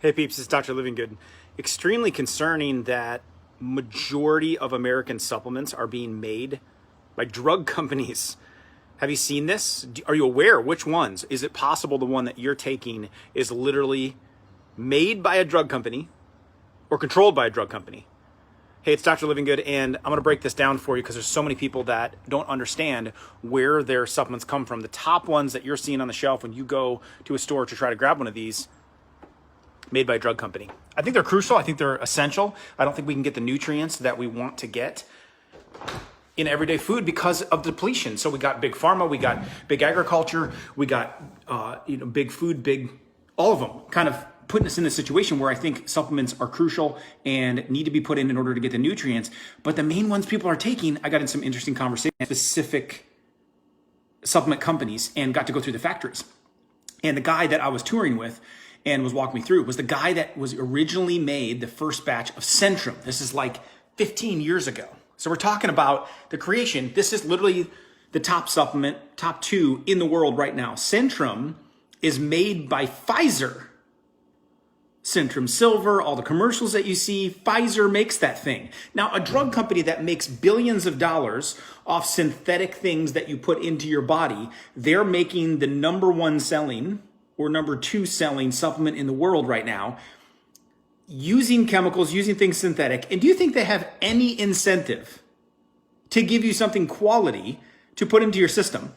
Hey peeps, it's Dr. Livingood. Extremely concerning that majority of American supplements are being made by drug companies. Have you seen this? Are you aware which ones? Is it possible the one that you're taking is literally made by a drug company or controlled by a drug company? Hey, it's Dr. Livingood, and I'm going to break this down for you because there's so many people that don't understand where their supplements come from. The top ones that you're seeing on the shelf when you go to a store to try to grab one of these, made by a drug company. I think they're crucial. I think they're essential. I don't think we can get the nutrients that we want to get in everyday food because of depletion. So we got big pharma, we got big agriculture, we got big food, all of them kind of putting us in this situation where I think supplements are crucial and need to be put in order to get the nutrients. But the main ones people are taking, I got in some interesting conversations, specific supplement companies, and got to go through the factories. And the guy that I was touring with and was walking me through was the guy that was originally made the first batch of Centrum. This is like 15 years ago. So we're talking about the creation. This is literally the top supplement, top 2 in the world right now. Centrum is made by Pfizer. Centrum Silver, all the commercials that you see, Pfizer makes that thing. Now, a drug company that makes billions of dollars off synthetic things that you put into your body, they're making the number 1 selling or number 2 selling supplement in the world right now, using chemicals, using things synthetic. And do you think they have any incentive to give you something quality to put into your system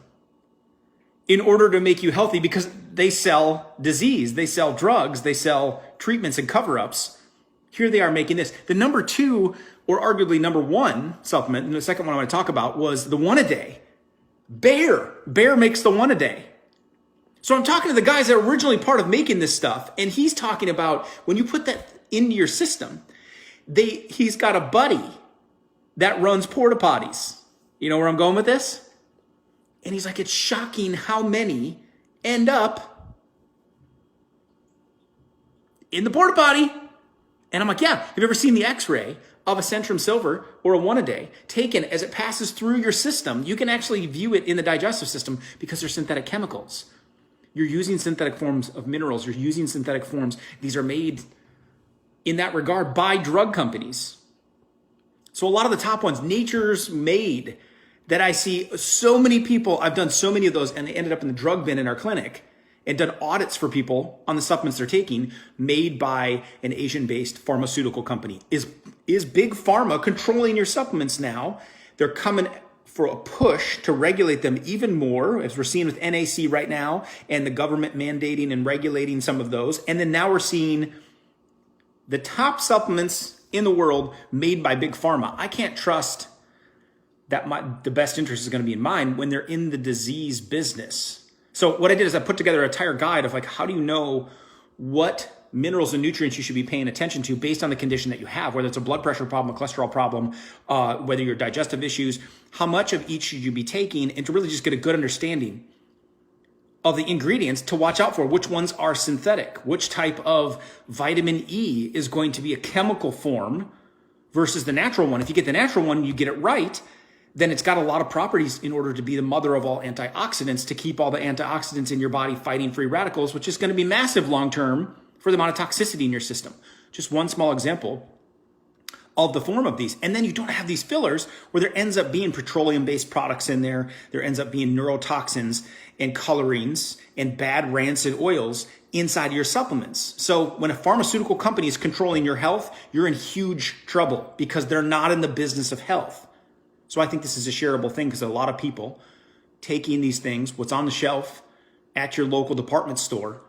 in order to make you healthy? Because they sell disease, they sell drugs, they sell treatments and cover-ups. Here they are making this. The number 2, or arguably number 1 supplement, and the second one I want to talk about, was the one-a-day. Bayer makes the one-a-day. So I'm talking to the guys that are originally part of making this stuff, and he's talking about when you put that into your system, he's got a buddy that runs porta potties. You know where I'm going with this? And he's like, it's shocking how many end up in the porta potty. And I'm like, yeah, have you ever seen the x-ray of a Centrum Silver or a one-a-day taken as it passes through your system? You can actually view it in the digestive system because they're synthetic chemicals. You're using synthetic forms of minerals. You're using synthetic forms. These are made in that regard by drug companies. So a lot of the top ones, Nature's Made, that I see so many people, I've done so many of those, and they ended up in the drug bin in our clinic and done audits for people on the supplements they're taking, made by an Asian-based pharmaceutical company. Is big pharma controlling your supplements now? They're coming for a push to regulate them even more, as we're seeing with NAC right now, and the government mandating and regulating some of those. And then now we're seeing the top supplements in the world made by big pharma. I can't trust that the best interest is going to be in mine when they're in the disease business. So what I did is I put together an entire guide of like, how do you know what minerals and nutrients you should be paying attention to based on the condition that you have, whether it's a blood pressure problem, a cholesterol problem, whether you're digestive issues, how much of each should you be taking, and to really just get a good understanding of the ingredients to watch out for, which ones are synthetic, which type of vitamin E is going to be a chemical form versus the natural one. If you get the natural one, you get it right, then it's got a lot of properties in order to be the mother of all antioxidants, to keep all the antioxidants in your body fighting free radicals, which is going to be massive long-term for the amount of toxicity in your system. Just one small example of the form of these. And then you don't have these fillers where there ends up being petroleum-based products in there. There ends up being neurotoxins and colorings and bad rancid oils inside your supplements. So when a pharmaceutical company is controlling your health, you're in huge trouble because they're not in the business of health. So I think this is a shareable thing because a lot of people taking these things, what's on the shelf at your local department store,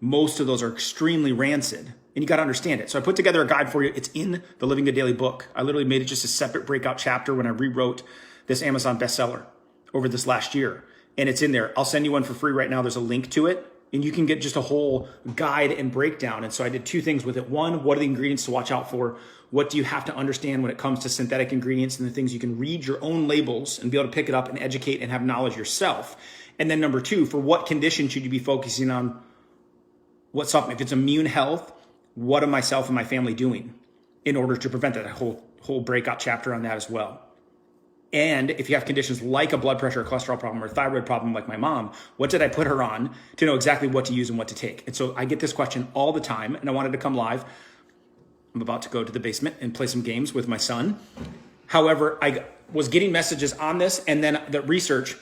most of those are extremely rancid, and you got to understand it. So I put together a guide for you. It's in the Livingood Daily book. I literally made it just a separate breakout chapter when I rewrote this Amazon bestseller over this last year, and it's in there. I'll send you one for free right now. There's a link to it, and you can get just a whole guide and breakdown. And so I did 2 things with it. One, what are the ingredients to watch out for? What do you have to understand when it comes to synthetic ingredients and the things you can read your own labels and be able to pick it up and educate and have knowledge yourself? And then number 2, for what condition should you be focusing on? What supplement? If it's immune health, what am myself and my family doing in order to prevent that? Whole breakout chapter on that as well. And if you have conditions like a blood pressure or cholesterol problem or thyroid problem like my mom, what did I put her on to know exactly what to use and what to take? And so I get this question all the time, and I wanted to come live. I'm about to go to the basement and play some games with my son. However, I was getting messages on this, and then the research,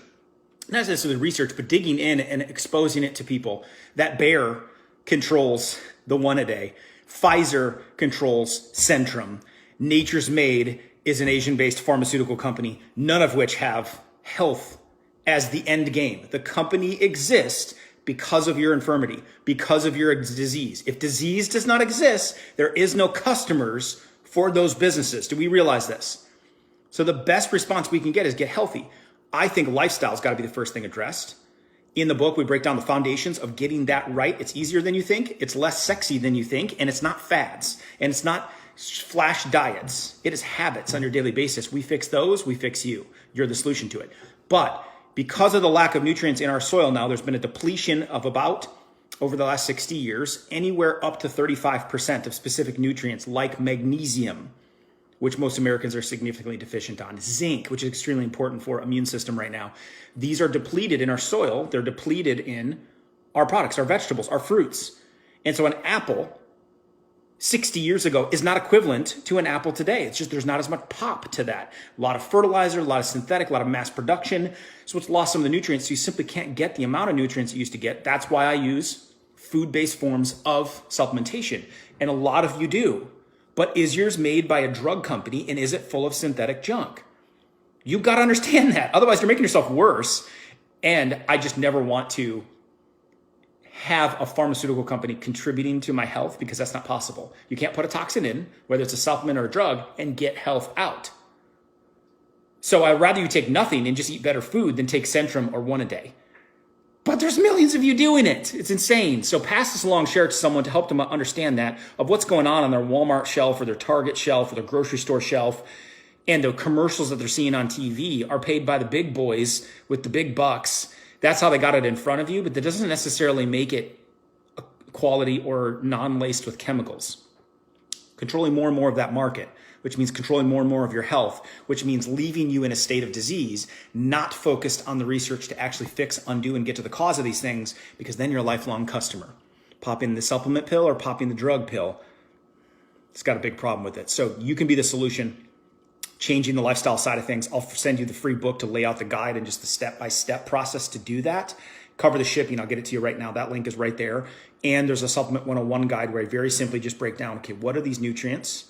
not necessarily research, but digging in and exposing it to people. That Bayer controls the 1 a day. Pfizer controls Centrum. Nature's Made is an Asian-based pharmaceutical company, none of which have health as the end game. The company exists because of your infirmity, because of your disease. If disease does not exist, there is no customers for those businesses. Do we realize this? So the best response we can get is get healthy. I think lifestyle's got to be the first thing addressed. In the book, we break down the foundations of getting that right. It's easier than you think. It's less sexy than you think. And it's not fads. And it's not flash diets. It is habits on your daily basis. We fix those, we fix you. You're the solution to it. But because of the lack of nutrients in our soil now, there's been a depletion of about, over the last 60 years, anywhere up to 35% of specific nutrients like magnesium, which most Americans are significantly deficient on. Zinc, which is extremely important for immune system right now. These are depleted in our soil. They're depleted in our products, our vegetables, our fruits. And so an apple 60 years ago is not equivalent to an apple today. It's just there's not as much pop to that. A lot of fertilizer, a lot of synthetic, a lot of mass production. So it's lost some of the nutrients. So you simply can't get the amount of nutrients you used to get. That's why I use food-based forms of supplementation. And a lot of you do. But is yours made by a drug company, and is it full of synthetic junk? You've got to understand that. Otherwise, you're making yourself worse. And I just never want to have a pharmaceutical company contributing to my health, because that's not possible. You can't put a toxin in, whether it's a supplement or a drug, and get health out. So I'd rather you take nothing and just eat better food than take Centrum or 1 a day. But there's millions of you doing it. It's insane. So pass this along, share it to someone to help them understand that, of what's going on their Walmart shelf or their Target shelf or their grocery store shelf. And the commercials that they're seeing on TV are paid by the big boys with the big bucks. That's how they got it in front of you, but that doesn't necessarily make it quality or non-laced with chemicals. Controlling more and more of that market, which means controlling more and more of your health, which means leaving you in a state of disease, not focused on the research to actually fix, undo, and get to the cause of these things, because then you're a lifelong customer. Pop in the supplement pill or pop in the drug pill. It's got a big problem with it. So you can be the solution. Changing the lifestyle side of things. I'll send you the free book to lay out the guide and just the step-by-step process to do that. Cover the shipping. I'll get it to you right now. That link is right there. And there's a Supplement 101 guide where I very simply just break down, okay, what are these nutrients?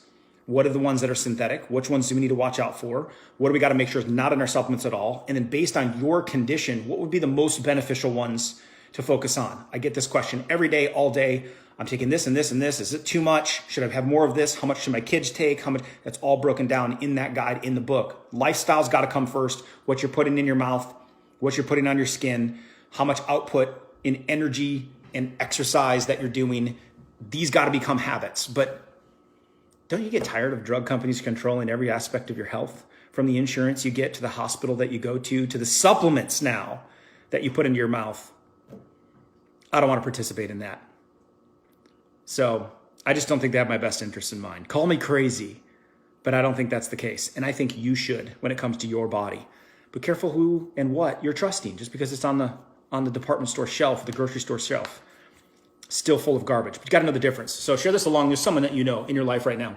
What are the ones that are synthetic? Which ones do we need to watch out for? What do we got to make sure is not in our supplements at all? And then based on your condition, what would be the most beneficial ones to focus on? I get this question every day, all day. I'm taking this and this and this. Is it too much? Should I have more of this? How much should my kids take? How much? That's all broken down in that guide in the book. Lifestyle's got to come first. What you're putting in your mouth, what you're putting on your skin, how much output in energy and exercise that you're doing. These got to become habits. But don't you get tired of drug companies controlling every aspect of your health? From the insurance you get to the hospital that you go to the supplements now that you put into your mouth. I don't want to participate in that. So I just don't think they have my best interest in mind. Call me crazy, but I don't think that's the case. And I think you should when it comes to your body. But careful who and what you're trusting. Just because it's on the department store shelf, the grocery store shelf, still full of garbage. But you got to know the difference. So share this along. There's someone that you know in your life right now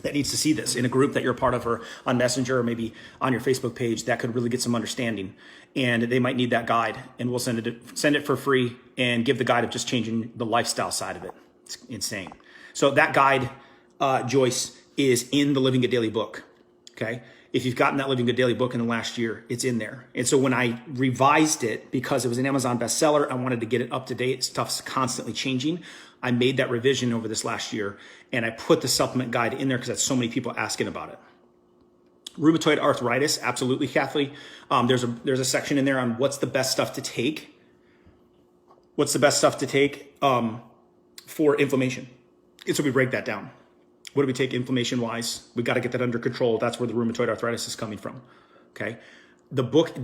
that needs to see this in a group that you're a part of, or on Messenger, or maybe on your Facebook page, that could really get some understanding. And they might need that guide, and we'll send it for free and give the guide of just changing the lifestyle side of it. It's insane. So that guide, Joyce, is in the Livingood Daily book. Okay. If you've gotten that Livingood Daily book in the last year, it's in there. And so when I revised it, because it was an Amazon bestseller, I wanted to get it up to date. Stuff's constantly changing. I made that revision over this last year, and I put the supplement guide in there because that's so many people asking about it. Rheumatoid arthritis, absolutely, Kathleen. There's a section in there on what's the best stuff to take. What's the best stuff to take for inflammation? And so we break that down. What do we take inflammation-wise? We got to get that under control. That's where the rheumatoid arthritis is coming from. Okay, the book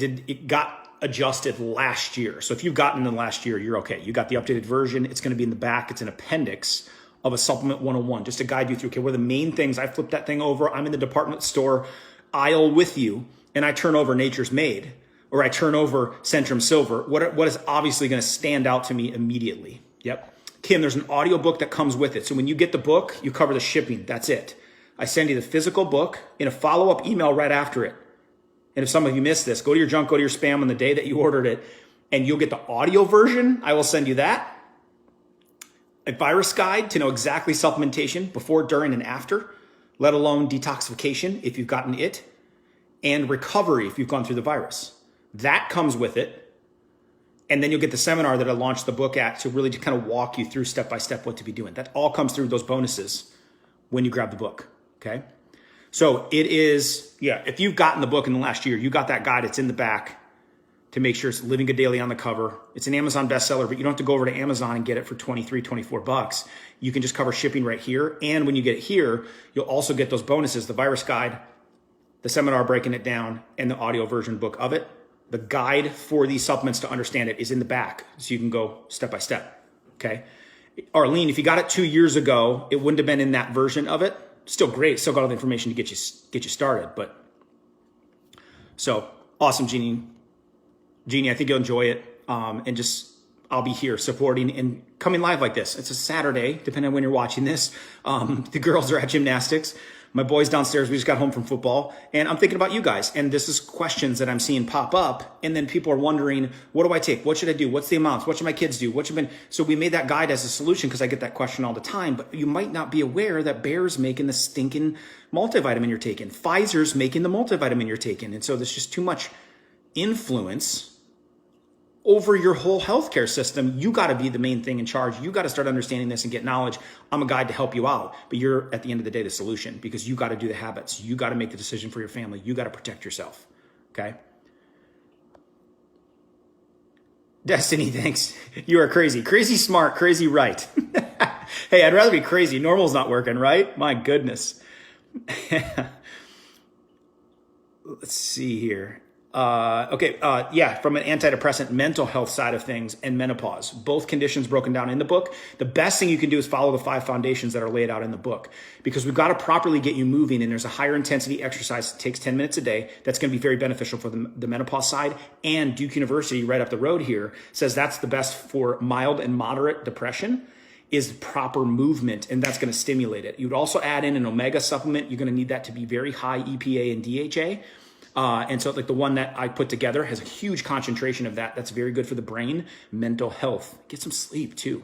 got adjusted last year. So if you've gotten it in the last year, you're okay. You got the updated version. It's going to be in the back. It's an appendix of a Supplement 101, just to guide you through, okay, what are the main things? I flipped that thing over. I'm in the department store aisle with you, and I turn over Nature's Made, or I turn over Centrum Silver, what is obviously going to stand out to me immediately? Yep. Kim, there's an audio book that comes with it. So when you get the book, you cover the shipping. That's it. I send you the physical book in a follow-up email right after it. And if some of you missed this, go to your junk, go to your spam on the day that you ordered it, and you'll get the audio version. I will send you that. A virus guide to know exactly supplementation before, during, and after, let alone detoxification if you've gotten it, and recovery if you've gone through the virus. That comes with it. And then you'll get the seminar that I launched the book at to really to kind of walk you through step by step what to be doing. That all comes through those bonuses when you grab the book, okay? So it is, if you've gotten the book in the last year, you got that guide, it's in the back to make sure it's Livingood Daily on the cover. It's an Amazon bestseller, but you don't have to go over to Amazon and get it for $23, $24. You can just cover shipping right here. And when you get it here, you'll also get those bonuses, the virus guide, the seminar breaking it down, and the audio version book of it. The guide for these supplements to understand it is in the back, so you can go step by step, okay? Arlene, if you got it 2 years ago, it wouldn't have been in that version of it. Still great, still got all the information to get you started, but so awesome, Jeannie. Jeannie, I think you'll enjoy it, and just I'll be here supporting and coming live like this. It's a Saturday, depending on when you're watching this. The girls are at gymnastics. My boy's downstairs. We just got home from football, and I'm thinking about you guys. And this is questions that I'm seeing pop up. And then people are wondering, what do I take? What should I do? What's the amounts? What should my kids do? So we made that guide as a solution because I get that question all the time. But you might not be aware that Bayer's making the stinking multivitamin you're taking. Pfizer's making the multivitamin you're taking. And so there's just too much influence over your whole healthcare system. You got to be the main thing in charge. You got to start understanding this and get knowledge. I'm a guide to help you out, but you're at the end of the day the solution, because you got to do the habits. You got to make the decision for your family. You got to protect yourself. Okay. Destiny, thanks. You are crazy. Crazy smart, crazy right. Hey, I'd rather be crazy. Normal's not working, right? My goodness. Let's see here. From an antidepressant, mental health side of things, and menopause, both conditions broken down in the book. The best thing you can do is follow the 5 foundations that are laid out in the book, because we've got to properly get you moving. And there's a higher intensity exercise that takes 10 minutes a day. That's going to be very beneficial for the menopause side. And Duke University right up the road here says that's the best for mild and moderate depression is proper movement. And that's going to stimulate it. You'd also add in an omega supplement. You're going to need that to be very high EPA and DHA. And so like the one that I put together has a huge concentration of that. That's very good for the brain, mental health. Get some sleep too.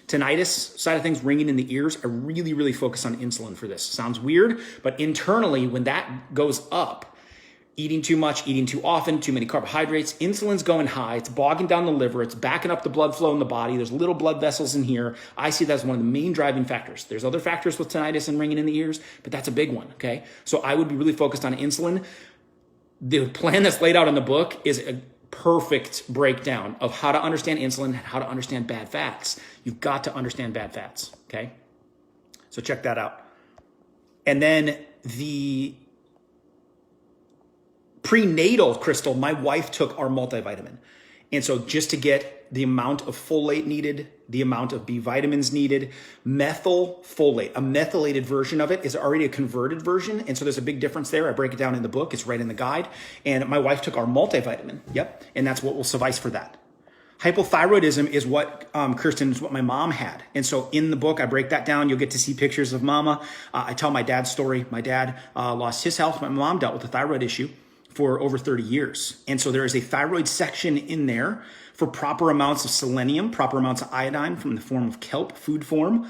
Tinnitus side of things, ringing in the ears. I really, really focus on insulin for this. Sounds weird, but internally when that goes up, eating too much, eating too often, too many carbohydrates, insulin's going high. It's bogging down the liver. It's backing up the blood flow in the body. There's little blood vessels in here. I see that as one of the main driving factors. There's other factors with tinnitus and ringing in the ears, but that's a big one. Okay. So I would be really focused on insulin. The plan that's laid out in the book is a perfect breakdown of how to understand insulin and how to understand bad fats. You've got to understand bad fats, okay? So check that out. And then the prenatal, Crystal, my wife took our multivitamin. And so just to get the amount of folate needed, the amount of B vitamins needed, methylfolate, a methylated version of it is already a converted version. And so there's a big difference there. I break it down in the book. It's right in the guide. And my wife took our multivitamin. Yep. And that's what will suffice for that. Hypothyroidism is what, Kirsten, is what my mom had. And so in the book, I break that down. You'll get to see pictures of mama. I tell my dad's story. My dad lost his health. My mom dealt with a thyroid issue for over 30 years. And so there is a thyroid section in there for proper amounts of selenium, proper amounts of iodine from the form of kelp, food form.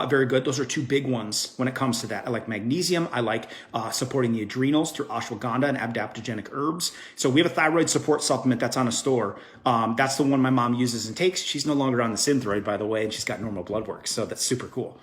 Very good. Those are 2 big ones when it comes to that. I like magnesium. I like supporting the adrenals through ashwagandha and adaptogenic herbs. So we have a thyroid support supplement that's on a store. That's the one my mom uses and takes. She's no longer on the Synthroid, by the way, and she's got normal blood work. So that's super cool.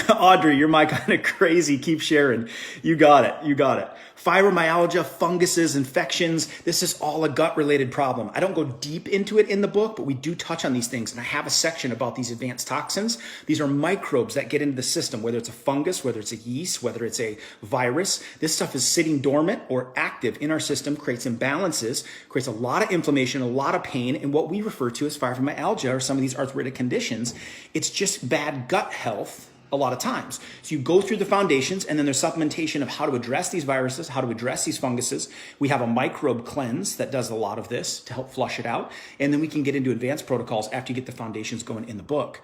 Audrey, you're my kind of crazy. Keep sharing. You got it. You got it. Fibromyalgia, funguses, infections. This is all a gut-related problem. I don't go deep into it in the book, but we do touch on these things. And I have a section about these advanced toxins. These are microbes that get into the system, whether it's a fungus, whether it's a yeast, whether it's a virus. This stuff is sitting dormant or active in our system, creates imbalances, creates a lot of inflammation, a lot of pain, and what we refer to as fibromyalgia or some of these arthritic conditions. It's just bad gut health a lot of times. So you go through the foundations, and then there's supplementation of how to address these viruses, how to address these funguses. We have a microbe cleanse that does a lot of this to help flush it out. And then we can get into advanced protocols after you get the foundations going in the book.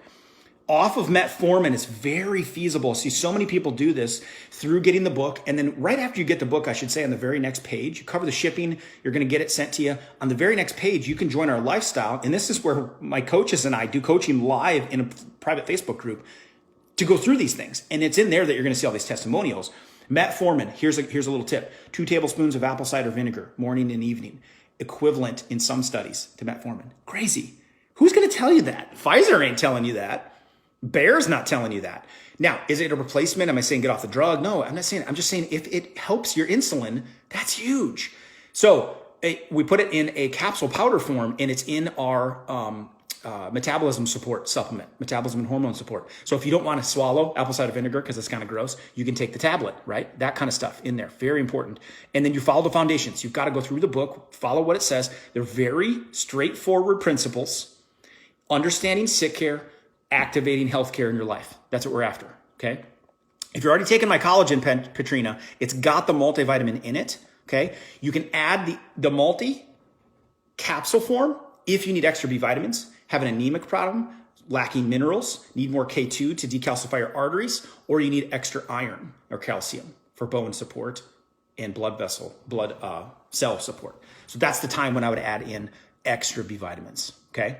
Off of metformin is very feasible. See, so many people do this through getting the book. And then right after you get the book, I should say, on the very next page, you cover the shipping, you're going to get it sent to you. On the very next page, you can join our lifestyle. And this is where my coaches and I do coaching live in a private Facebook group to go through these things. And it's in there that you're going to see all these testimonials. Metformin, here's a little tip. 2 tablespoons of apple cider vinegar, morning and evening, equivalent in some studies to metformin. Crazy. Who's going to tell you that? Pfizer ain't telling you that. Bayer's not telling you that. Now, is it a replacement? Am I saying get off the drug? No, I'm not saying. I'm just saying if it helps your insulin, that's huge. So we put it in a capsule powder form, and it's in our metabolism support supplement, metabolism and hormone support. So if you don't want to swallow apple cider vinegar because it's kind of gross, you can take the tablet, right? That kind of stuff in there. Very important. And then you follow the foundations. You've got to go through the book, follow what it says. They're very straightforward principles. Understanding sick care, activating healthcare in your life. That's what we're after, okay? If you're already taking my collagen, Petrina, it's got the multivitamin in it, okay? You can add the multi capsule form if you need extra B vitamins, have an anemic problem, lacking minerals, need more K2 to decalcify your arteries, or you need extra iron or calcium for bone support and blood cell support. So that's the time when I would add in extra B vitamins, okay?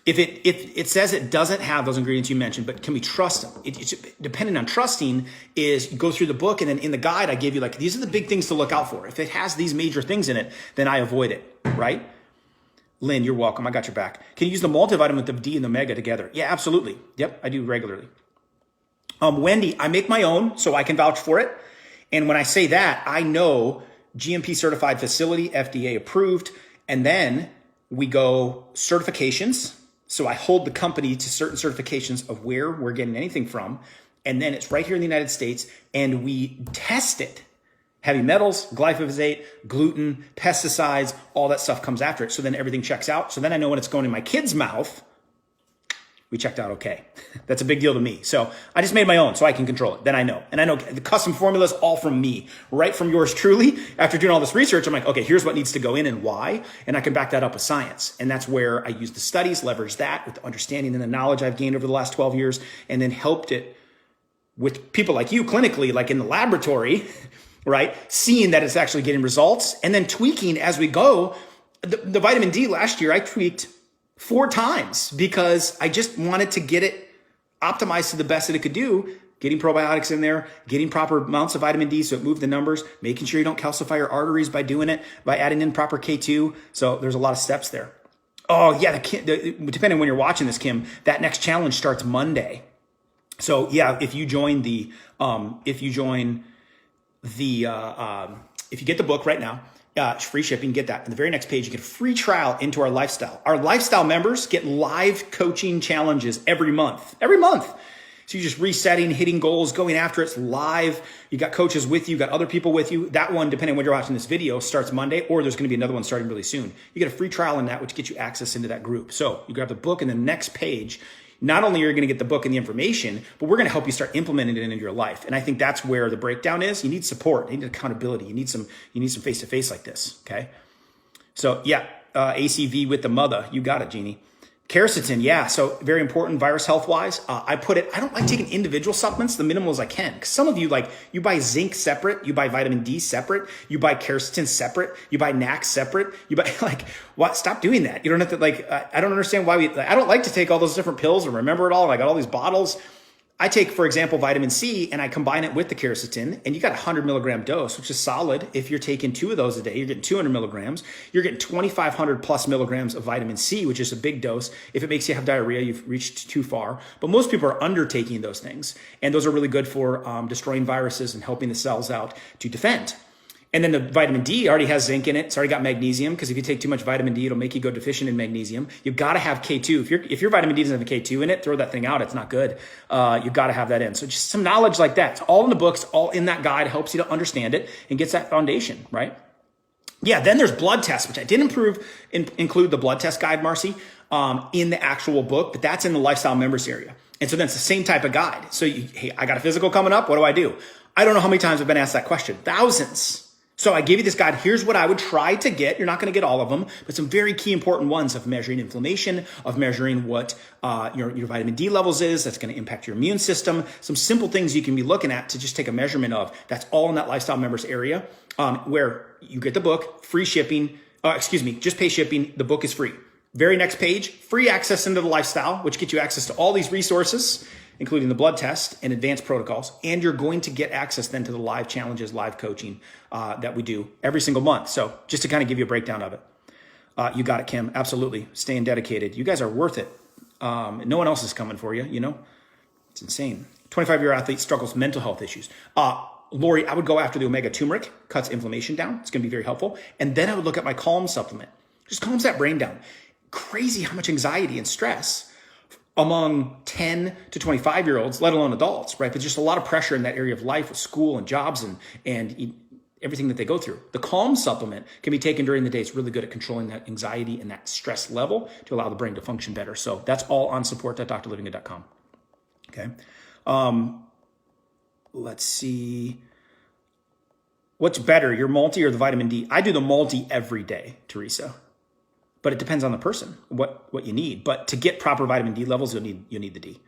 If it says it doesn't have those ingredients you mentioned, but can we trust them? It's dependent on trusting is you go through the book, and then in the guide, I give you like, these are the big things to look out for. If it has these major things in it, then I avoid it, right? Lynn, you're welcome. I got your back. Can you use the multivitamin with the D and the omega together? Yeah, absolutely. Yep, I do regularly. Wendy, I make my own, so I can vouch for it. And when I say that, I know GMP certified facility, FDA approved, and then we go certifications. So I hold the company to certain certifications of where we're getting anything from. And then it's right here in the United States, and we test it. Heavy metals, glyphosate, gluten, pesticides, all that stuff comes after it. So then everything checks out. So then I know when it's going in my kid's mouth, we checked out okay. That's a big deal to me. So I just made my own so I can control it. Then I know. And I know the custom formulas all from me, right from yours truly. After doing all this research, I'm like, okay, here's what needs to go in and why. And I can back that up with science. And that's where I use the studies, leverage that with the understanding and the knowledge I've gained over the last 12 years, and then helped it with people like you clinically, like in the laboratory, right? Seeing that it's actually getting results and then tweaking as we go. The vitamin D last year, I tweaked 4 times because I just wanted to get it optimized to the best that it could do, getting probiotics in there, getting proper amounts of vitamin D so it moved the numbers, making sure you don't calcify your arteries by doing it, by adding in proper K2. So there's a lot of steps there. Oh yeah, depending on when you're watching this, Kim, that next challenge starts Monday. So yeah, if you get the book right now, free shipping, get that. On the very next page, you get a free trial into our lifestyle. Our lifestyle members get live coaching challenges every month. So you're just resetting, hitting goals, going after it. It's live. You got coaches with you, got other people with you. That one, depending on when you're watching this video, starts Monday, or there's going to be another one starting really soon. You get a free trial in that, which gets you access into that group. So you grab the book, and the next page, not only are you going to get the book and the information, but we're going to help you start implementing it into your life. And I think that's where the breakdown is. You need support. You need accountability. You need some face-to-face like this, okay? So yeah, ACV with the mother. You got it, Jeannie. Quercetin, yeah, so very important virus health-wise. I don't like taking individual supplements, the minimal as I can. Because some of you, like, you buy zinc separate, you buy vitamin D separate, you buy quercetin separate, you buy NAC separate, you buy, like, what? Stop doing that. You don't have to, like, I don't understand why I don't like to take all those different pills and remember it all, and I got all these bottles. I take, for example, vitamin C, and I combine it with the quercetin, and you got a 100 milligram dose, which is solid. If you're taking 2 of those a day, you're getting 200 milligrams. You're getting 2,500 plus milligrams of vitamin C, which is a big dose. If it makes you have diarrhea, you've reached too far. But most people are undertaking those things, and those are really good for destroying viruses and helping the cells out to defend. And then the vitamin D already has zinc in it. It's already got magnesium, because if you take too much vitamin D, it'll make you go deficient in magnesium. You've got to have K2. If your vitamin D doesn't have a K2 in it, throw that thing out. It's not good. You've got to have that in. So just some knowledge like that. It's all in the books, all in that guide, helps you to understand it and gets that foundation, right? Yeah, then there's blood tests, which I did include the blood test guide, Marcy, in the actual book, but that's in the lifestyle members area. And so then it's the same type of guide. So hey, I got a physical coming up. What do I do? I don't know how many times I've been asked that question. Thousands. So I give you this guide. Here's what I would try to get. You're not going to get all of them, but some very key important ones of measuring inflammation, of measuring what your vitamin D levels is. That's going to impact your immune system. Some simple things you can be looking at to just take a measurement of. That's all in that lifestyle members area, where you get the book, free shipping. Just pay shipping. The book is free. Very next page, free access into the lifestyle, which gets you access to all these resources, including the blood test and advanced protocols. And you're going to get access then to the live challenges, live coaching that we do every single month. So just to kind of give you a breakdown of it. You got it, Kim. Absolutely. Staying dedicated. You guys are worth it. No one else is coming for you, you know? It's insane. 25-year athlete struggles with mental health issues. Lori, I would go after the omega turmeric, cuts inflammation down. It's going to be very helpful. And then I would look at my Calm supplement. Just calms that brain down. Crazy how much anxiety and stress among 10 to 25-year-olds, let alone adults, right? But just a lot of pressure in that area of life with school and jobs and everything that they go through. The Calm supplement can be taken during the day. It's really good at controlling that anxiety and that stress level to allow the brain to function better. So that's all on support.drlivingood.com. Okay. Let's see. What's better, your multi or the vitamin D? I do the multi every day, Teresa. But it depends on the person, what you need. But to get proper vitamin D levels, you'll need the D.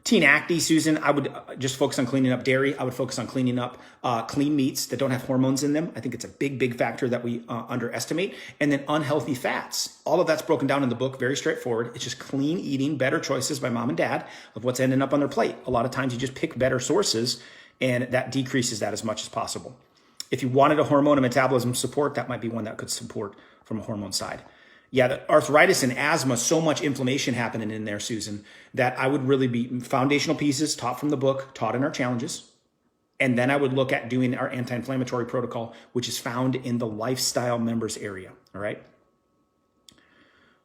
Teen acne, Susan, I would just focus on cleaning up dairy. I would focus on cleaning up clean meats that don't have hormones in them. I think it's a big factor that we underestimate. And then unhealthy fats. All of that's broken down in the book, very straightforward. It's just clean eating, better choices by mom and dad of what's ending up on their plate. A lot of times you just pick better sources, and that decreases that as much as possible. If you wanted a hormone and metabolism support, that might be one that could support from a hormone side. Yeah, the arthritis and asthma, so much inflammation happening in there, Susan, that I would really be foundational pieces taught from the book, taught in our challenges. And then I would look at doing our anti-inflammatory protocol, which is found in the lifestyle members area. All right.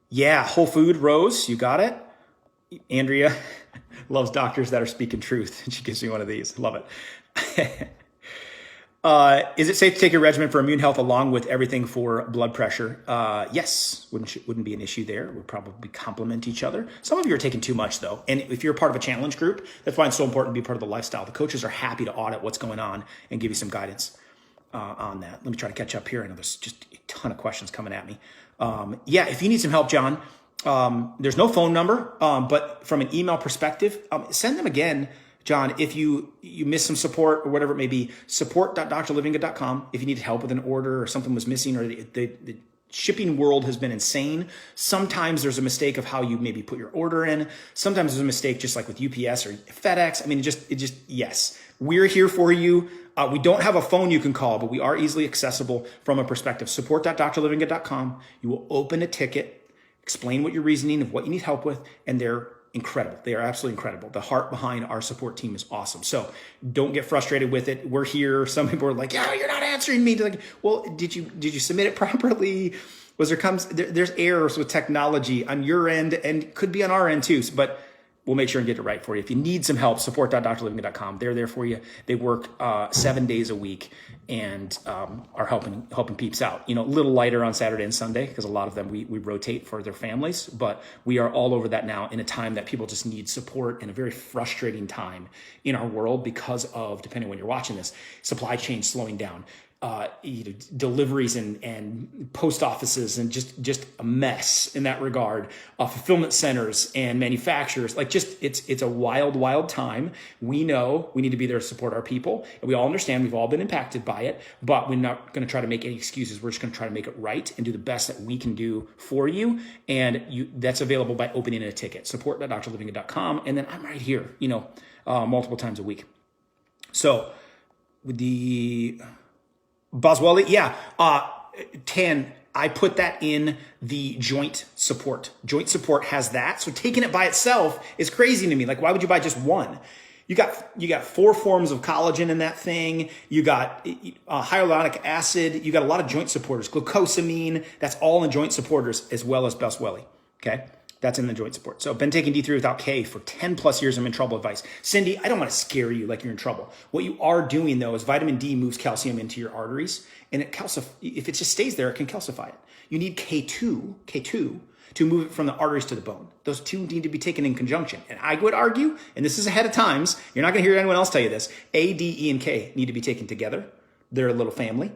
Yeah, whole food, Rose, you got it. Andrea loves doctors that are speaking truth. She gives me one of these. Love it. Is it safe to take a regimen for immune health along with everything for blood pressure? Yes, wouldn't be an issue there. Would probably complement each other. Some of you are taking too much though. And if you're part of a challenge group, that's why it's so important to be part of the lifestyle. The coaches are happy to audit what's going on and give you some guidance on that. Let me try to catch up here. I know there's just a ton of questions coming at me. Yeah, if you need some help, John, there's no phone number, but from an email perspective, send them again. John, if you miss some support or whatever it may be, support.drlivingood.com. If you need help with an order or something was missing or the shipping world has been insane. Sometimes there's a mistake of how you maybe put your order in. Sometimes there's a mistake just like with UPS or FedEx. I mean, yes, we're here for you. We don't have a phone you can call, but we are easily accessible from a perspective. Support.drlivingood.com. You will open a ticket, explain what your reasoning of what you need help with, and they're incredible. They are absolutely incredible. The heart behind our support team is awesome. So don't get frustrated with it. We're here. Some people are like, yeah, you're not answering me. Like, well, did you submit it properly? There's errors with technology on your end and could be on our end too. But we'll make sure and get it right for you. If you need some help, support.drlivingood.com. They're there for you. They work 7 days a week and are helping peeps out. You know, a little lighter on Saturday and Sunday because a lot of them we rotate for their families, but we are all over that now in a time that people just need support in a very frustrating time in our world because of, depending on when you're watching this, supply chain slowing down. Deliveries and post offices and just a mess in that regard. Fulfillment centers and manufacturers, like it's a wild time. We know we need to be there to support our people, and we all understand we've all been impacted by it. But we're not going to try to make any excuses. We're just going to try to make it right and do the best that we can do for you. And that's available by opening a ticket. Support.drlivingood.com, and then I'm right here. Multiple times a week. So with the Boswelli, yeah. Tan, I put that in the joint support. Joint support has that. So taking it by itself is crazy to me. Like, why would you buy just one? You got 4 forms of collagen in that thing. You got hyaluronic acid. You got a lot of joint supporters. Glucosamine, that's all in joint supporters as well as Boswelli. Okay. That's in the joint support. So I've been taking D3 without K for 10 plus years. I'm in trouble advice. Cindy, I don't want to scare you like you're in trouble. What you are doing though is vitamin D moves calcium into your arteries, and if it just stays there, it can calcify it. You need K2 to move it from the arteries to the bone. Those two need to be taken in conjunction. And I would argue, and this is ahead of times, you're not going to hear anyone else tell you this, A, D, E, and K need to be taken together. They're a little family.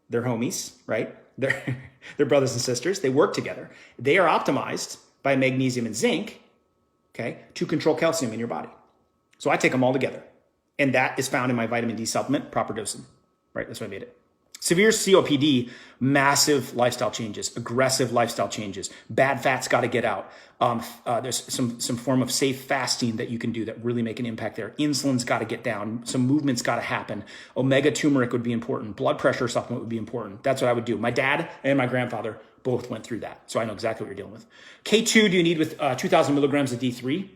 They're homies, right? They're brothers and sisters. They work together. They are optimized by magnesium and zinc, okay, to control calcium in your body. So I take them all together. And that is found in my vitamin D supplement, proper dosing, right? That's why I made it. Severe COPD, massive lifestyle changes, aggressive lifestyle changes. Bad fats got to get out. There's some form of safe fasting that you can do that really make an impact there. Insulin's got to get down. Some movement's got to happen. Omega turmeric would be important. Blood pressure supplement would be important. That's what I would do. My dad and my grandfather both went through that. So I know exactly what you're dealing with. K2, do you need with 2,000 milligrams of D3?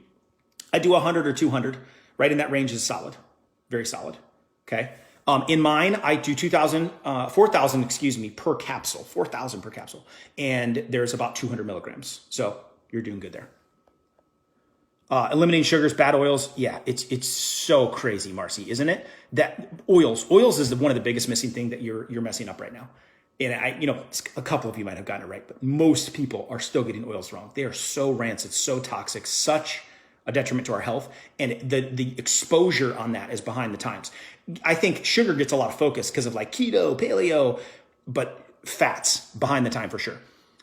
I do 100 or 200. Right in that range is solid. Very solid. Okay. In mine, I do 4,000, per capsule, 4,000 per capsule. And there's about 200 milligrams. So you're doing good there. Eliminating sugars, bad oils. Yeah, it's so crazy, Marcy, isn't it? That oils is one of the biggest missing thing that you're messing up right now. And a couple of you might have gotten it right, but most people are still getting oils wrong. They are so rancid, so toxic, such a detriment to our health. And the exposure on that is behind the times. I think sugar gets a lot of focus because of like keto, paleo, but fats behind the time for sure.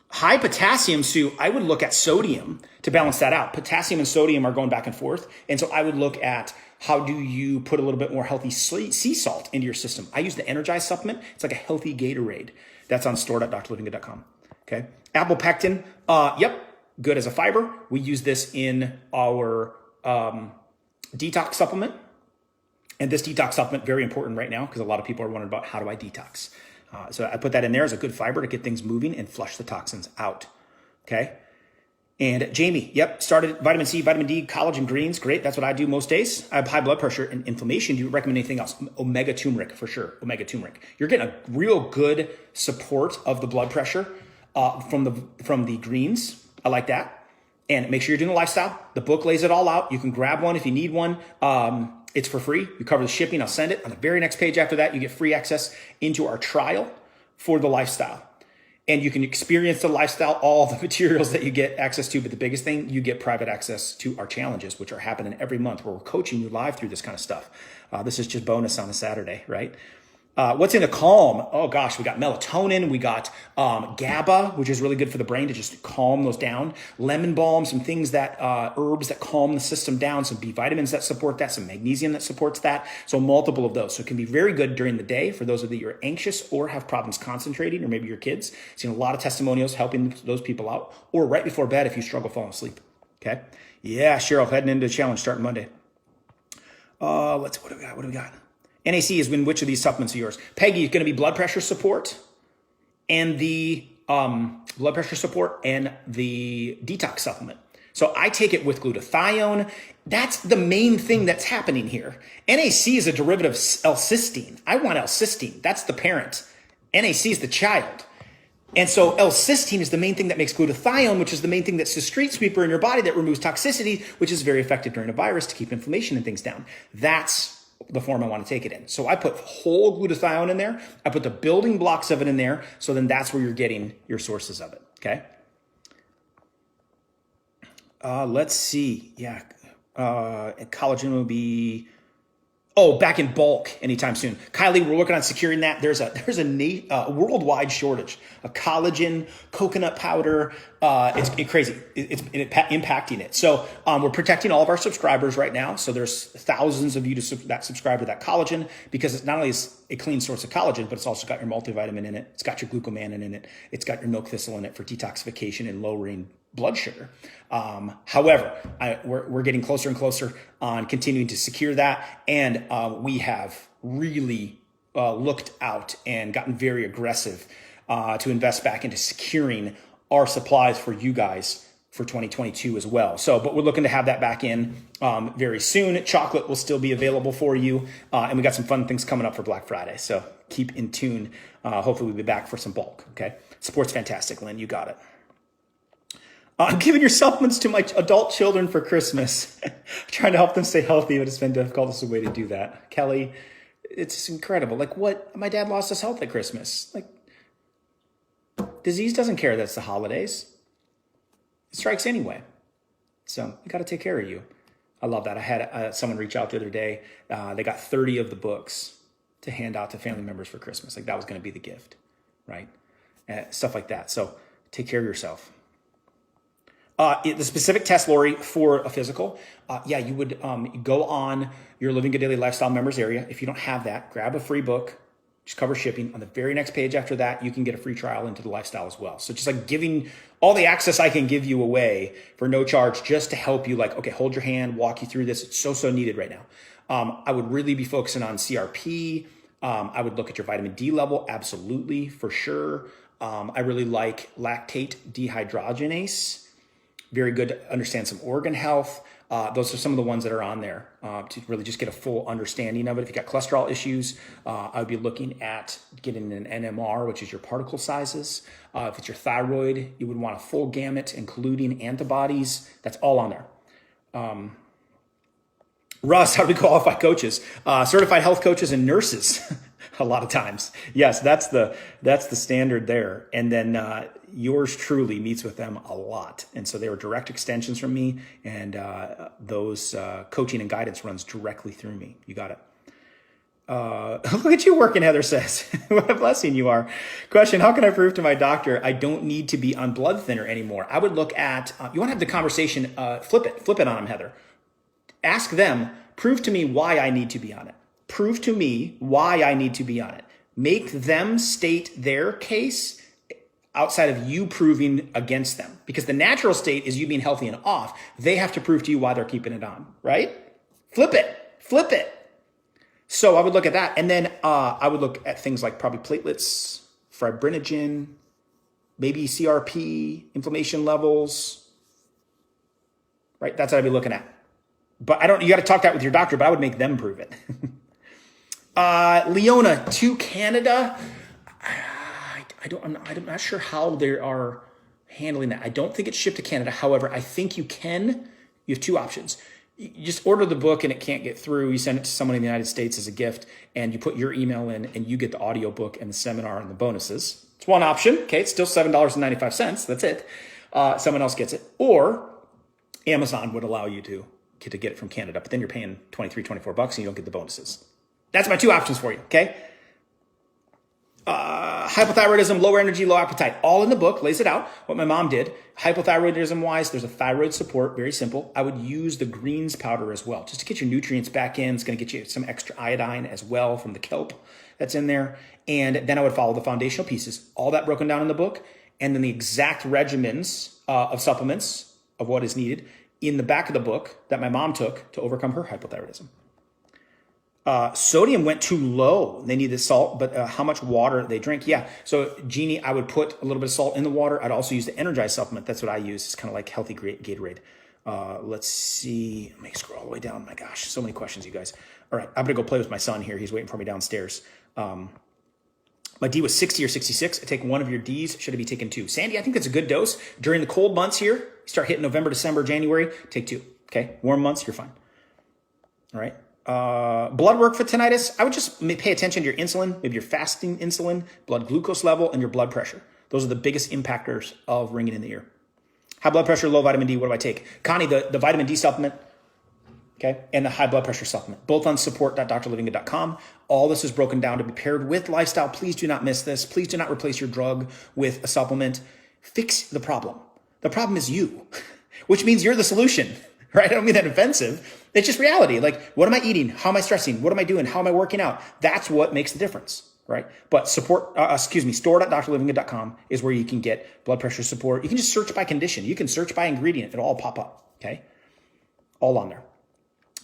High potassium, Sue, I would look at sodium to balance that out. Potassium and sodium are going back and forth. And so I would look at how do you put a little bit more healthy sea salt into your system. I use the Energize supplement. It's like a healthy Gatorade. That's on store.drlivingood.com. Okay. Apple pectin, good as a fiber. We use this in our detox supplement. And this detox supplement, very important right now because a lot of people are wondering about how do I detox. So I put that in there as a good fiber to get things moving and flush the toxins out. Okay. And Jamie, started vitamin C, vitamin D, collagen greens. Great. That's what I do most days. I have high blood pressure and inflammation. Do you recommend anything else? Omega turmeric for sure. Omega turmeric. You're getting a real good support of the blood pressure from the greens. I like that. And make sure you're doing a lifestyle. The book lays it all out. You can grab one if you need one. It's for free. You cover the shipping. I'll send it. On the very next page after that, you get free access into our trial for the lifestyle. And you can experience the lifestyle, all the materials that you get access to. But the biggest thing, you get private access to our challenges, which are happening every month where we're coaching you live through this kind of stuff. This is just bonus on a Saturday, right? What's in the calm? Oh gosh, we got melatonin, we got GABA, which is really good for the brain to just calm those down. Lemon balm, some things that herbs that calm the system down, some B vitamins that support that, some magnesium that supports that. So multiple of those. So it can be very good during the day for those of you who are anxious or have problems concentrating, or maybe your kids. Seen a lot of testimonials helping those people out, or right before bed if you struggle falling asleep. Okay. Yeah, Cheryl, heading into the challenge starting Monday. What do we got? NAC is in which of these supplements are yours? Peggy is going to be blood pressure support and the detox supplement. So I take it with glutathione. That's the main thing that's happening here. NAC is a derivative of L-cysteine. I want L-cysteine. That's the parent. NAC is the child. And so L-cysteine is the main thing that makes glutathione, which is the main thing that's the street sweeper in your body that removes toxicity, which is very effective during a virus to keep inflammation and things down. That's the form I want to take it in. So I put whole glutathione in there. I put the building blocks of it in there. So then that's where you're getting your sources of it. Okay. Let's see. Yeah. Collagen will be, back in bulk anytime soon. Kylie, we're working on securing that. There's a worldwide shortage of collagen, coconut powder. It's crazy. It's impacting it. So we're protecting all of our subscribers right now. So there's thousands of you that subscribe to that collagen because it's not only is a clean source of collagen, but it's also got your multivitamin in it. It's got your glucomannan in it. It's got your milk thistle in it for detoxification and lowering blood sugar. However, we're getting closer and closer on continuing to secure that. And we have really looked out and gotten very aggressive to invest back into securing our supplies for you guys for 2022 as well. But we're looking to have that back in very soon. Chocolate will still be available for you. And we got some fun things coming up for Black Friday. So keep in tune. Hopefully we'll be back for some bulk. Okay. Support's fantastic, Lynn. You got it. I'm giving your supplements to my adult children for Christmas. Trying to help them stay healthy, but it's been difficult. It's a way to do that. Kelly, it's incredible. Like what? My dad lost his health at Christmas. Like disease doesn't care that's the holidays. it strikes anyway. So you got to take care of you. I love that. I had someone reach out the other day. They got 30 of the books to hand out to family members for Christmas. Like that was going to be the gift, right? Stuff like that. So take care of yourself. The specific test, Lori, for a physical, you would go on your Livingood Daily Lifestyle members area. If you don't have that, grab a free book, just cover shipping. On the very next page after that, you can get a free trial into the lifestyle as well. So just like giving all the access I can give you away for no charge, just to help you, like, okay, hold your hand, walk you through this. It's so needed right now. I would really be focusing on CRP. I would look at your vitamin D level, absolutely, for sure. I really like lactate dehydrogenase. Very good to understand some organ health. Those are some of the ones that are on there to really just get a full understanding of it. If you got cholesterol issues, I would be looking at getting an NMR, which is your particle sizes. If it's your thyroid, you would want a full gamut, including antibodies. That's all on there. Russ, how do we qualify coaches? Certified health coaches and nurses. A lot of times. Yes, that's the standard there. And then yours truly meets with them a lot. And so they were direct extensions from me, and those coaching and guidance runs directly through me. You got it. Look at you working, Heather says. What a blessing you are. Question, how can I prove to my doctor I don't need to be on blood thinner anymore? I would look at, you want to have the conversation, flip it on them, Heather. Ask them, prove to me why I need to be on it. Prove to me why I need to be on it. Make them state their case outside of you proving against them. Because the natural state is you being healthy and off. They have to prove to you why they're keeping it on, right? Flip it. So I would look at that. And then I would look at things like probably platelets, fibrinogen, maybe CRP, inflammation levels, right? That's what I'd be looking at. But you got to talk that with your doctor, but I would make them prove it. Leona to Canada. I'm not sure how they are handling that. I don't think it's shipped to Canada. However, I think you can. You have two options. You just order the book and it can't get through. You send it to someone in the United States as a gift, and you put your email in, and you get the audio book and the seminar and the bonuses. It's one option. Okay, it's still $7.95. That's it. Someone else gets it. Or Amazon would allow you to get it from Canada, but then you're paying $24 and you don't get the bonuses. That's my two options for you, okay? Hypothyroidism, lower energy, low appetite, all in the book, lays it out, what my mom did. Hypothyroidism-wise, there's a thyroid support, very simple. I would use the greens powder as well, just to get your nutrients back in. It's gonna get you some extra iodine as well from the kelp that's in there. And then I would follow the foundational pieces, all that broken down in the book, and then the exact regimens of supplements of what is needed in the back of the book that my mom took to overcome her hypothyroidism. Sodium went too low. They needed salt, but how much water they drink. Yeah. So Jeannie, I would put a little bit of salt in the water. I'd also use the Energize supplement. That's what I use. It's kind of like healthy Gatorade. Let's see. Let me scroll all the way down. My gosh, so many questions, you guys. All right. I'm going to go play with my son here. He's waiting for me downstairs. My D was 60 or 66. I take one of your Ds. Should I be taking two? Sandy, I think that's a good dose. During the cold months here, you start hitting November, December, January, take two. Okay. Warm months, you're fine. All right. Blood work for tinnitus, I would just pay attention to your insulin, maybe your fasting insulin, blood glucose level, and your blood pressure. Those are the biggest impactors of ringing in the ear. High blood pressure, low vitamin D, what do I take? Connie, the vitamin D supplement, okay, and the high blood pressure supplement, both on support.drlivingood.com. All this is broken down to be paired with lifestyle. Please do not miss this. Please do not replace your drug with a supplement. Fix the problem. The problem is you, which means you're the solution, right? I don't mean that offensive. It's just reality. Like, what am I eating? How am I stressing? What am I doing? How am I working out? That's what makes the difference, right? But store.drlivingood.com is where you can get blood pressure support. You can just search by condition. You can search by ingredient. It'll all pop up, okay? All on there.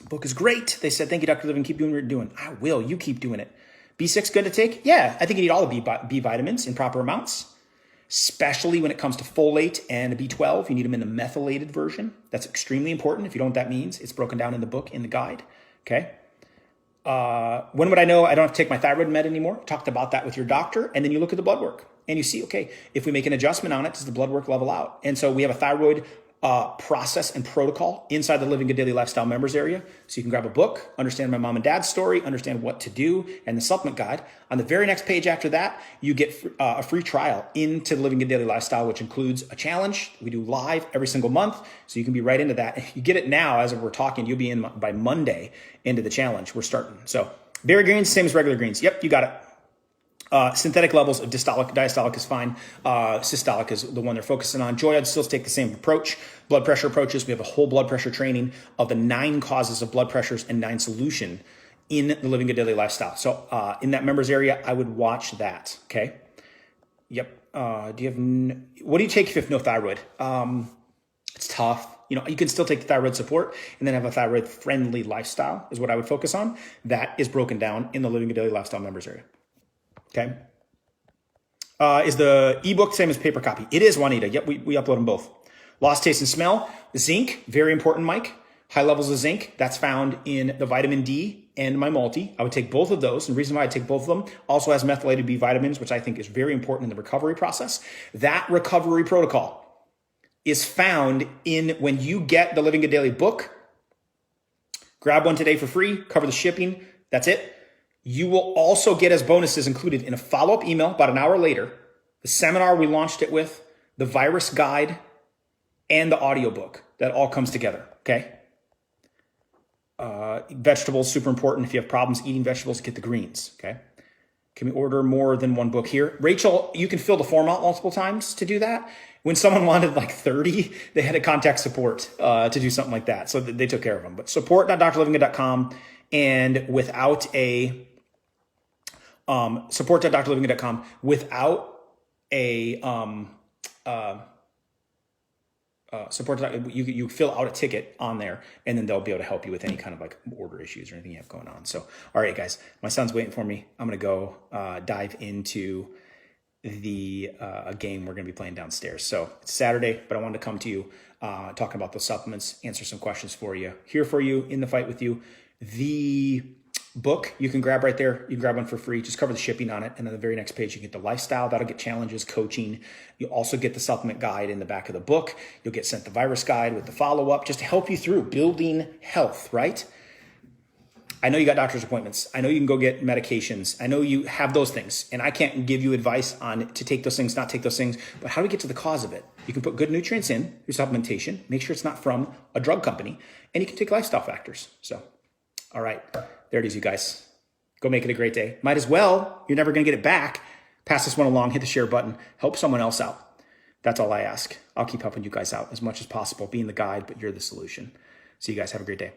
Book is great. They said, thank you, Dr. Living. Keep doing what you're doing. I will. You keep doing it. B6 good to take? Yeah, I think you need all the B vitamins in proper amounts, especially when it comes to folate and the B12. You need them in the methylated version. That's extremely important. If you don't know what that means, it's broken down in the book, in the guide, okay? When would I know I don't have to take my thyroid med anymore? Talked about that with your doctor, and then you look at the blood work, and you see, okay, if we make an adjustment on it, does the blood work level out? And so we have a thyroid process and protocol inside the Living Good Daily Lifestyle members area. So you can grab a book, understand my mom and dad's story, understand what to do, and the supplement guide. On the very next page after that, you get a free trial into the Living Good Daily Lifestyle, which includes a challenge we do live every single month. So you can be right into that. If you get it now, as we're talking, you'll be in by Monday into the challenge. We're starting. So berry greens, same as regular greens. Yep, you got it. Synthetic levels of diastolic is fine. Systolic is the one they're focusing on. Joy, I'd still take the same approach. Blood pressure approaches. We have a whole blood pressure training of the 9 causes of blood pressures and 9 solution in the Living Good Daily Lifestyle. So in that members area, I would watch that. Okay. Yep. What do you take if you have no thyroid? It's tough. You can still take the thyroid support and then have a thyroid friendly lifestyle is what I would focus on. That is broken down in the Living Good Daily Lifestyle members area. Okay. Is the ebook the same as paper copy? It is, Juanita. Yep, we upload them both. Lost taste and smell. Zinc, very important, Mike. High levels of zinc. That's found in the vitamin D and my multi. I would take both of those. And the reason why I take both of them also has methylated B vitamins, which I think is very important in the recovery process. That recovery protocol is found in when you get the Living Good Daily book. Grab one today for free. Cover the shipping. That's it. You will also get as bonuses included in a follow-up email about an hour later, the seminar we launched it with, the virus guide, and the audiobook. That all comes together, okay? Vegetables, super important. If you have problems eating vegetables, get the greens, okay? Can we order more than one book here? Rachel, you can fill the form out multiple times to do that. When someone wanted like 30, they had to contact support to do something like that. So they took care of them. But support.drlivingood.com, and without a support.drlivingood.com without a support. You fill out a ticket on there, and then they'll be able to help you with any kind of like order issues or anything you have going on. So, all right, guys, my son's waiting for me. I'm gonna go dive into the game we're gonna be playing downstairs. So it's Saturday, but I wanted to come to you talking about those supplements, answer some questions for you, here for you, in the fight with you. The book you can grab right there. You can grab one for free. Just cover the shipping on it. And on the very next page, you get the lifestyle. That'll get challenges, coaching. You'll also get the supplement guide in the back of the book. You'll get sent the virus guide with the follow-up just to help you through building health, right? I know you got doctor's appointments. I know you can go get medications. I know you have those things. And I can't give you advice on to take those things, not take those things. But how do we get to the cause of it? You can put good nutrients in your supplementation. Make sure it's not from a drug company. And you can take lifestyle factors. So, all right. There it is, you guys. Go make it a great day. Might as well. You're never going to get it back. Pass this one along. Hit the share button. Help someone else out. That's all I ask. I'll keep helping you guys out as much as possible, being the guide, but you're the solution. So you guys have a great day.